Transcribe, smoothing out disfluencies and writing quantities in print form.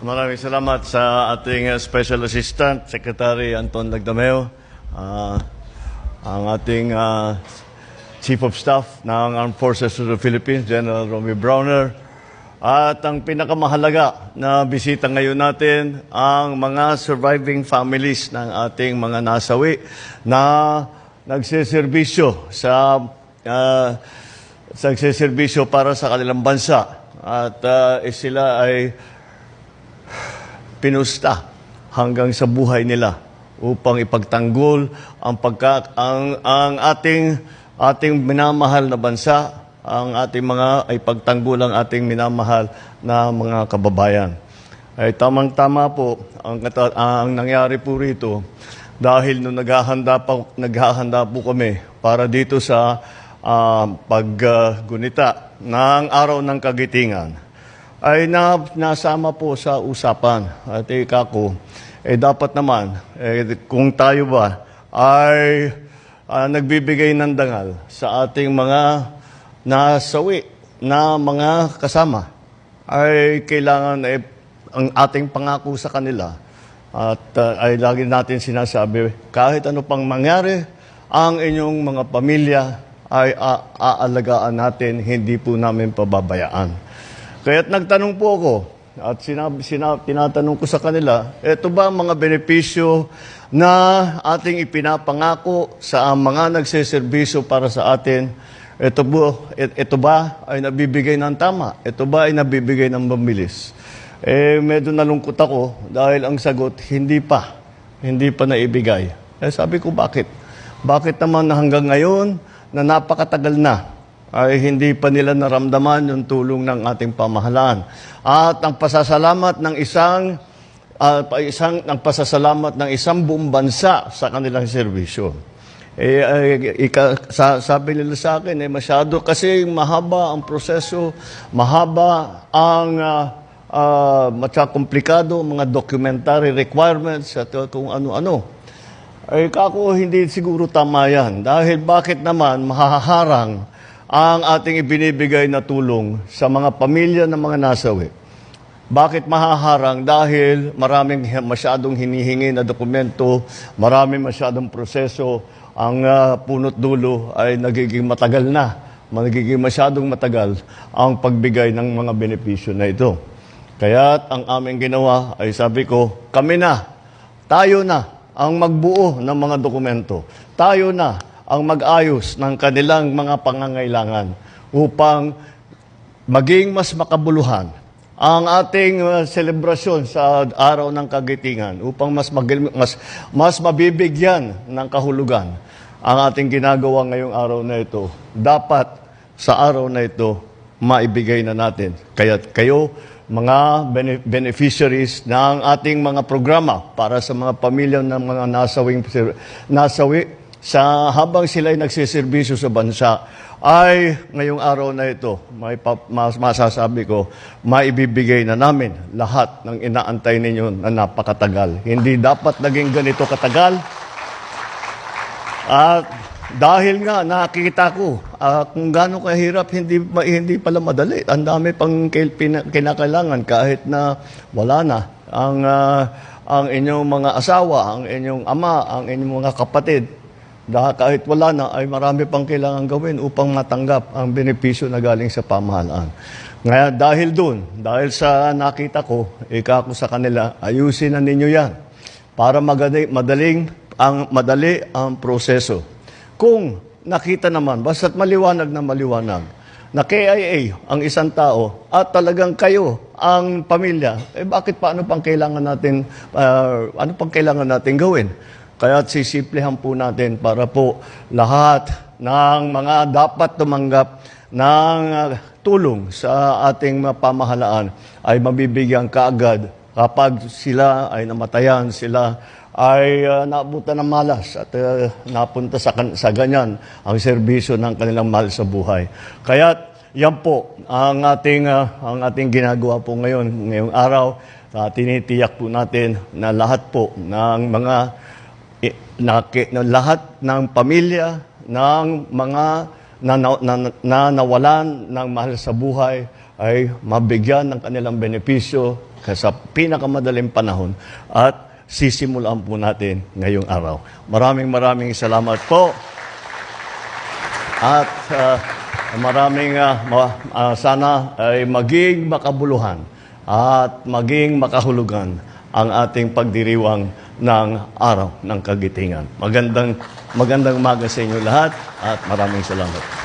Maraming salamat sa ating Special Assistant, Secretary Anton Lagdameo, ang ating Chief of Staff ng Armed Forces of the Philippines, General Romy Browner, at ang pinakamahalaga na bisita ngayon natin, ang mga surviving families ng ating mga nasawi na nagsiservisyo para sa kanilang bansa. At sila ay pinusta hanggang sa buhay nila upang ipagtanggol ang ating minamahal na bansa, ang ating ipagtanggol ang ating minamahal na mga kababayan. Ay tamang-tama po ang nangyari po rito dahil nung naghahanda po kami para dito sa paggunita ng Araw ng Kagitingan, ay nasama po sa usapan. At kako, dapat naman, kung tayo ba ay nagbibigay ng dangal sa ating mga nasawi na mga kasama, ay kailangan ang ating pangako sa kanila. At ay lagi natin sinasabi, kahit ano pang mangyari, ang inyong mga pamilya ay aalagaan natin, hindi po namin pababayaan. Kaya't nagtanong po ako at tinatanong ko sa kanila, ito ba mga benepisyo na ating ipinapangako sa mga nagsiservisyo para sa atin? Ito ba ay nabibigay ng tama? Ito ba ay nabibigay ng mabilis? Medyo nalungkot ako dahil ang sagot, hindi pa naibigay. Sabi ko, bakit? Bakit naman hanggang ngayon na napakatagal na ay hindi pa nila naramdaman yung tulong ng ating pamahalaan? At ang pasasalamat ng isang buong bansa sa kanilang serbisyo. Sabi nila sa akin, masyado kasi mahaba ang proseso, mahaba ang komplikado, mga documentary requirements at kung ano-ano. Kako, hindi siguro tama yan. Dahil bakit naman mahaharang ang ating ibinibigay na tulong sa mga pamilya ng mga nasawi? Bakit mahaharang? Dahil masyadong hinihingi na dokumento, masyadong proseso, ang punot dulo ay nagiging masyadong matagal ang pagbigay ng mga benepisyo na ito. Kaya't ang aming ginawa ay sabi ko, tayo na ang magbuo ng mga dokumento. Tayo na ang mag-ayos ng kanilang mga pangangailangan upang maging mas makabuluhan ang ating selebrasyon sa Araw ng Kagitingan, upang mas mabibigyan ng kahulugan ang ating ginagawa ngayong araw na ito. Dapat sa araw na ito, maibigay na natin. Kaya't kayo, mga beneficiaries ng ating mga programa para sa mga pamilya ng mga nasawi habang sila ay nagsiservisyo sa bansa, ay ngayong araw na ito, masasabi ko, maibibigay na namin lahat ng inaantay ninyo na napakatagal. Hindi dapat naging ganito katagal. At dahil nga nakikita ko kung gaano kahirap, hindi pala madali. Ang dami pang kinakailangan kahit na wala na ang inyong mga asawa, ang inyong ama, ang inyong mga kapatid. Kahit wala na, ay marami pang kailangan gawin upang matanggap ang benepisyo na galing sa pamahalaan. Ngayon, dahil sa nakita ko, ko sa kanila, ayusin na ninyo yan para madali ang proseso. Kung nakita naman, basta't maliwanag na KIA ang isang tao at talagang kayo ang pamilya, paano pang kailangan natin gawin? Kaya sisiplehan po natin para po lahat ng mga dapat tumanggap ng tulong sa ating pamahalaan ay mabibigyan kaagad kapag sila ay namatayan, sila ay naabutan ng malas at napunta sa ganyan ang serbisyo ng kanilang mahal sa buhay. Kaya yan po ang ating ginagawa po ngayong araw. Tinitiyak po natin na lahat po ng lahat ng pamilya ng mga nawalan ng mahal sa buhay ay mabigyan ng kanilang benepisyo sa pinakamadaling panahon at sisimulan po natin ngayong araw. Maraming salamat po. At sana ay maging makabuluhan at maging makahulugan ang ating pagdiriwang ng Araw ng Kagitingan. Magandang umaga sa inyo lahat at maraming salamat.